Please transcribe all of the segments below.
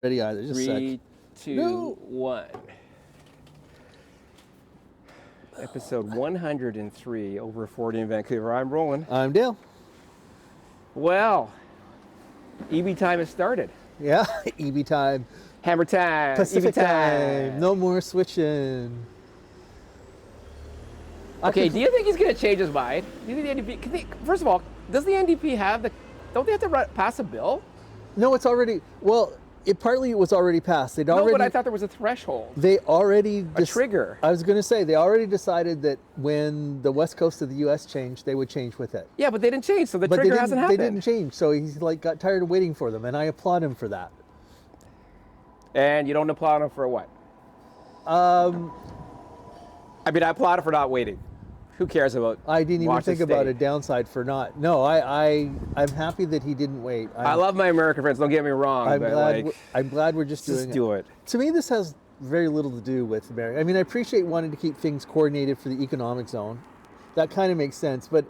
Ready either. Just Three, sec. two, No. 1. Episode 103, over 40 in Vancouver. I'm rolling. I'm Dale. Well, Ebytime has started. Yeah, Ebytime. Hammertime. Pacific Ebytime. time. No more switching. Okay, do you think he's going to change his mind? Do you think the NDP, first of all, does the NDP have don't they have to pass a bill? No, it's already, well, it was already passed. They'd already, No, but I thought there was a threshold. They already... A trigger. I was going to say, they already decided that when the west coast of the U.S. changed, they would change with it. Yeah, but they didn't change, so the But trigger hasn't happened. They didn't change, so he's got tired of waiting for them, and I applaud him for that. And you don't applaud him for what? I mean, I applaud him for not waiting. Who cares about I didn't even Washington think about State? a downside for not. No, I'm happy that he didn't wait. I love my American friends, don't get me wrong. I'm glad we're just doing it. do it. To me, this has very little to do with America. I mean, I appreciate wanting to keep things coordinated for the economic zone. That kind of makes sense. But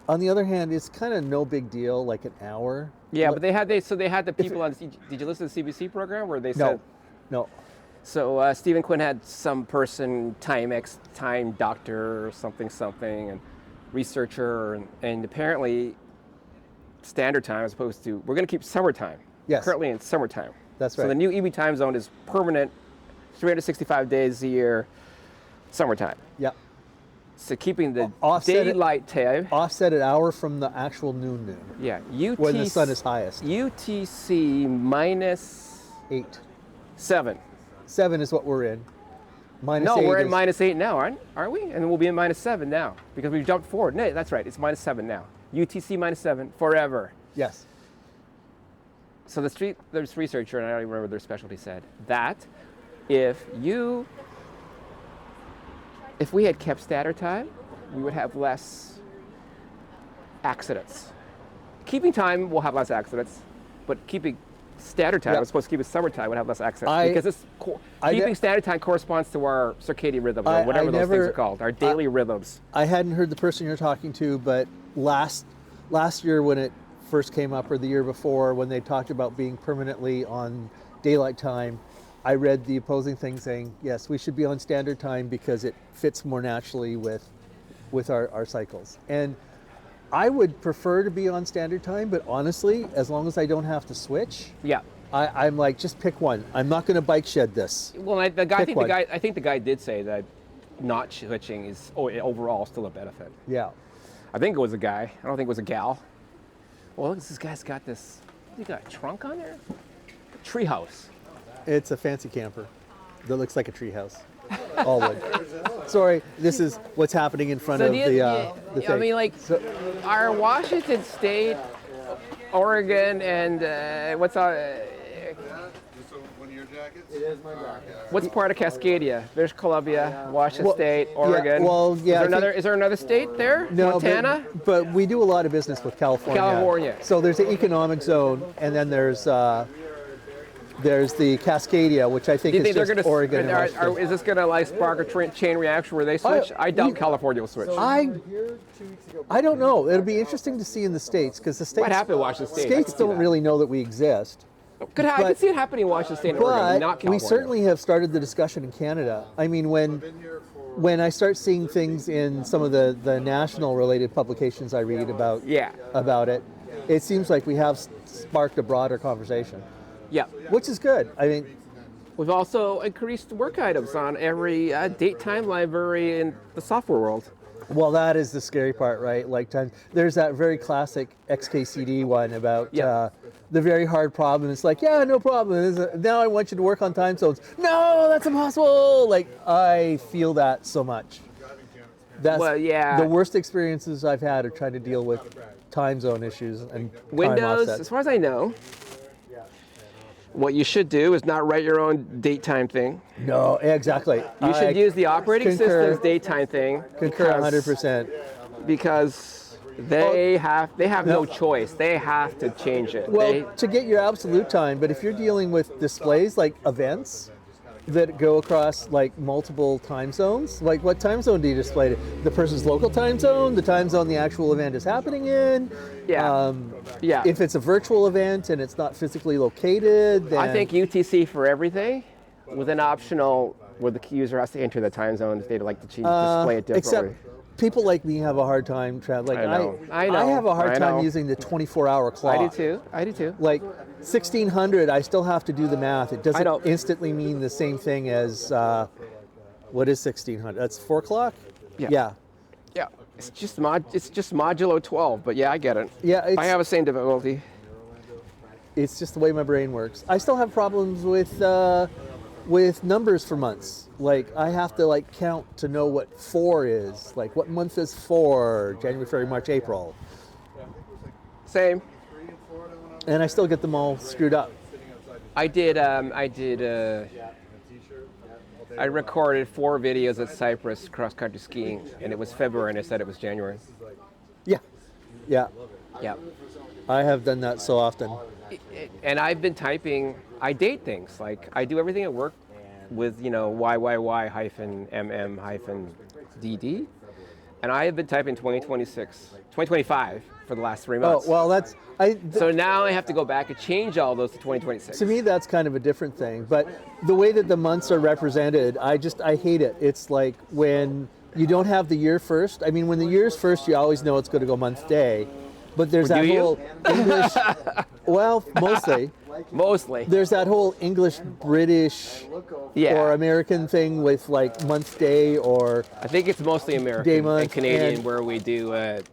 on the other hand, it's kind of no big deal, like an hour. Yeah, but they had the people on. Did you listen to the CBC program where they said? No. So Stephen Quinn had some person, time doctor or something, and researcher, and apparently standard time as opposed to, we're going to keep summertime. Yes. Currently in summertime. That's right. So the new EB time zone is permanent, 365 days a year, summertime. Yeah. So keeping the Offset daylight time. Offset an hour from the actual noon. Yeah. UTC, when the sun is highest. UTC minus 8. 7. 7 is what we're in. Minus No, 8 we're in is, minus 8 now, aren't we? And we'll be in minus 7 now because we've jumped forward. No, that's right. It's minus 7 now. UTC minus 7 forever. Yes. So there's researcher, and I don't even remember their specialty, said that if we had kept standard time, we would have less accidents. Keeping time will have less accidents, but keeping standard time, we're supposed to keep it summertime, would have less accidents because keeping standard time corresponds to our circadian rhythms or whatever those things are called, our daily rhythms. I hadn't heard the person you're talking to, but last year when it first came up, or the year before when they talked about being permanently on daylight time, I read the opposing thing saying, yes, we should be on standard time because it fits more naturally with our cycles. And I would prefer to be on standard time, but honestly, as long as I don't have to switch, I'm like, just pick one. I'm not going to bike shed this. Well, I think the guy did say that not switching is overall still a benefit. Yeah. I think it was a guy. I don't think it was a gal. Well, look, this guy's got this. He got a trunk on there. Treehouse. It's a fancy camper that looks like a treehouse. All wood. Sorry, this is what's happening in front of the thing. I mean, our Washington State, Oregon, and what's our... One of your jackets? It is my jacket. What's part of Cascadia? There's Columbia, Washington State, Oregon. Is there another state there? No, Montana? But we do a lot of business with California. So there's the economic zone, and then there's the Cascadia, which I think is just Oregon and Washington. Is this going to spark a chain reaction where they switch? I doubt California will switch. I don't know. It'll be interesting to see in the States, because the States, what happened in Washington State? States don't really know that we exist. I can see it happening in Washington State and Oregon, not California. We certainly have started the discussion in Canada. I mean, when I start seeing things in some of the national related publications I read about it, it seems like we have sparked a broader conversation. Yeah. Which is good. I mean, we've also increased work items on every date time library in the software world. Well, that is the scary part, right? There's that very classic XKCD one about the very hard problem. It's like, yeah, no problem. Now I want you to work on time zones. No, that's impossible. I feel that so much. That's the worst experiences I've had are trying to deal with time zone issues and Windows, time offset. As far as I know, what you should do is not write your own date time thing. No, exactly. You should use the operating system's date time thing. Concur 100%. Because they have no choice. They have to change it. Well, to get your absolute time, but if you're dealing with displays like events, that go across like multiple time zones. Like, what time zone do you display it? The person's local time zone, the time zone the actual event is happening in. Yeah. Yeah. If it's a virtual event and it's not physically located, then I think UTC for everything, with an optional where the user has to enter the time zone if they'd like to display it differently. except people like me have a hard time traveling. I know. I have a hard time using the 24-hour clock. I do too. Like 1600, I still have to do the math. It doesn't instantly mean the same thing as what is 1600? That's 4 o'clock. Yeah. It's just modulo 12, but yeah, I get it. Yeah, I have the same difficulty. It's just the way my brain works. I still have problems with numbers for months. Like, I have to like count to know what 4 is. Like, what month is 4? January, February, March, April. Same. And I still get them all screwed up. I recorded 4 videos at Cyprus cross-country skiing, and it was February, and I said it was January. Yeah. Yeah. Yeah. I have done that so often. And I've been typing, I date things. Like, I do everything at work with, YYY-MM-DD. And I have been typing 2025 for the last 3 months. Oh, well, so now I have to go back and change all those to 2026. To me, that's kind of a different thing. But the way that the months are represented, I hate it. It's like when you don't have the year first. I mean, when the year's first, you always know it's going to go month day. But there's that whole English, well, mostly. There's that whole English-British or American thing with like month day, or I think it's mostly American day, month, and Canadian where we do and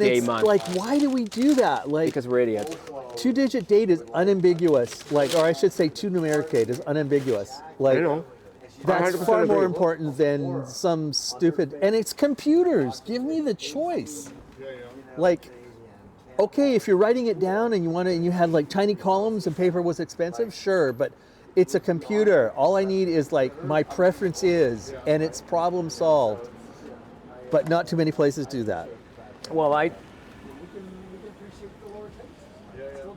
day, it's month. Like, why do we do that? Like, because we're idiots. 2-digit date is unambiguous. Like, or I should say 2-numeric date is unambiguous. Like, I know. That's far more important than some stupid, and it's computers. Give me the choice. Like, okay, if you're writing it down and you had like tiny columns and paper was expensive, sure, but it's a computer. All I need is like my preference is, and it's problem solved. But not too many places do that. Well,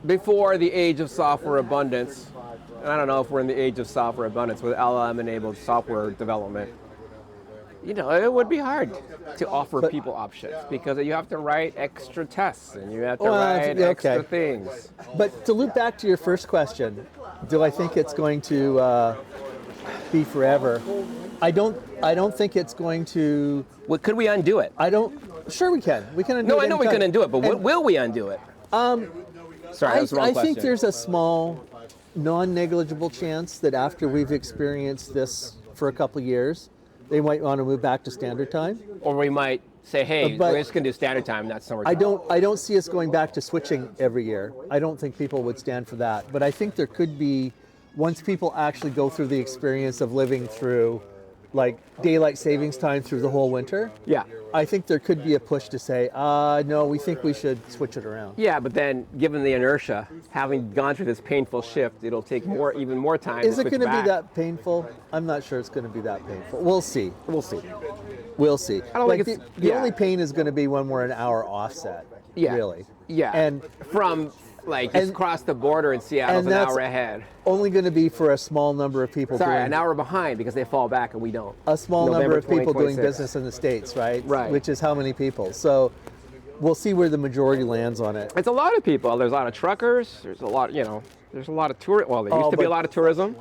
before the age of software abundance, and I don't know if we're in the age of software abundance with LLM-enabled software development, it would be hard to offer people options because you have to write extra tests and you have to write extra things. But to loop back to your first question, do I think it's going to be forever? I don't think it's going to. Well, could we undo it? Sure, we can. We can undo it. No, I know we can undo it, but will we undo it? Sorry, that was the wrong question. I think there's a small, non-negligible chance that after we've experienced this for a couple of years, they might want to move back to standard time. Or we might say, hey, we're just going to do standard time, not summer time. I don't see us going back to switching every year. I don't think people would stand for that. But I think there could be, once people actually go through the experience of living through like daylight savings time through the whole winter. Yeah. I think there could be a push to say, no, we think we should switch it around. Yeah, but then given the inertia, having gone through this painful shift, it'll take even more time. Is it going to be that painful? I'm not sure it's going to be that painful. We'll see. I don't think it's the only pain is going to be when we're an hour offset. Yeah. Really. Yeah. And from just cross the border in Seattle's an hour ahead. Only going to be for a small number of people. An hour behind because they fall back and we don't. A small number of people doing business in the States, right? Right. Which is how many people? So we'll see where the majority lands on it. It's a lot of people. There's a lot of truckers. There's a lot, there's a lot of Well, there used to be a lot of tourism.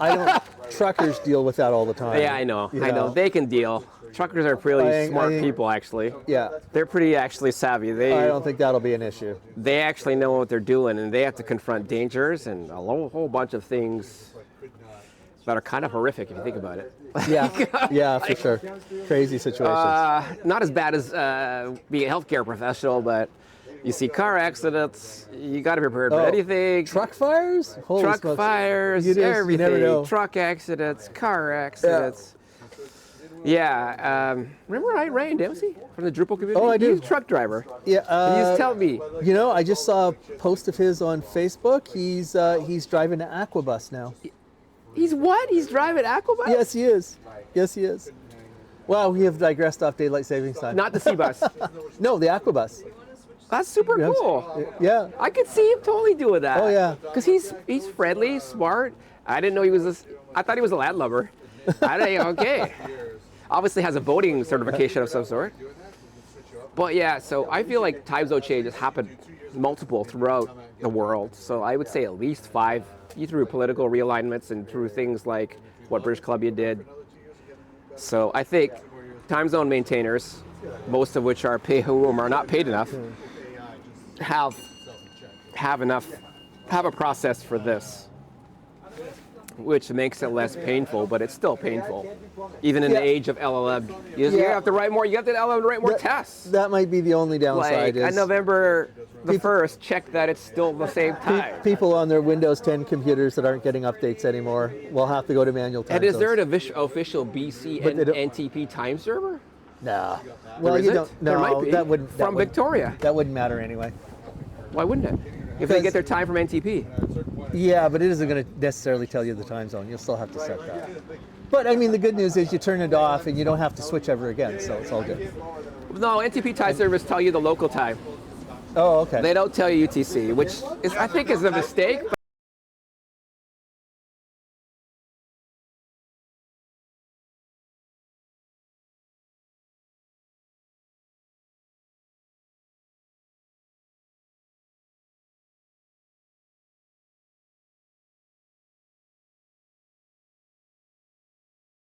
Truckers deal with that all the time. Yeah, I know. They can deal. Truckers are pretty smart people, actually. Yeah. They're pretty actually savvy. I don't think that'll be an issue. They actually know what they're doing, and they have to confront dangers and a whole bunch of things that are kind of horrific if you think about it. Yeah, for sure. Crazy situations. Not as bad as being a healthcare professional, but you see car accidents, you got to be prepared for anything. Truck fires? Holy truck smokes. fires, everything. You never know. Truck accidents, car accidents. Yeah. Remember Ryan Dempsey from the Drupal community? Oh, I do. He's a truck driver. Yeah. He used to tell me. I just saw a post of his on Facebook. He's driving an Aquabus now. He's what? He's driving Aquabus? Yes, he is. Wow, we have digressed off daylight savings time. Not the C-Bus. No, the Aquabus. That's super You know, cool. Yeah. I could see him totally doing that. Oh, yeah. Because he's friendly, smart. I didn't know he was I thought he was a landlubber. I didn't, okay. Obviously has a voting certification of some sort. But yeah, so I feel like time zone changes happen multiple throughout the world. So I would say at least 5, through political realignments and through things like what British Columbia did. So I think time zone maintainers, most of which are whom are not paid enough, have a process for this, which makes it less painful, but it's still painful. Even in the age of LLM, you have to write more. You have to LLM to write more tests. That might be the only downside. Like on November the 1st, check that it's still the same time. People on their Windows 10 computers that aren't getting updates anymore will have to go to manual time And is there zones. an official BC But and they don't- NTP time server? No. Well, There you isn't? don't. There No, might be. that wouldn't. From Victoria. That wouldn't matter anyway. Why wouldn't it? If they get their time from NTP. Yeah, but it isn't going to necessarily tell you the time zone. You'll still have to set that. But I mean, the good news is you turn it off and you don't have to switch ever again, so it's all good. No, NTP time servers tell you the local time. Oh, okay. They don't tell you UTC, which is, I think is a mistake.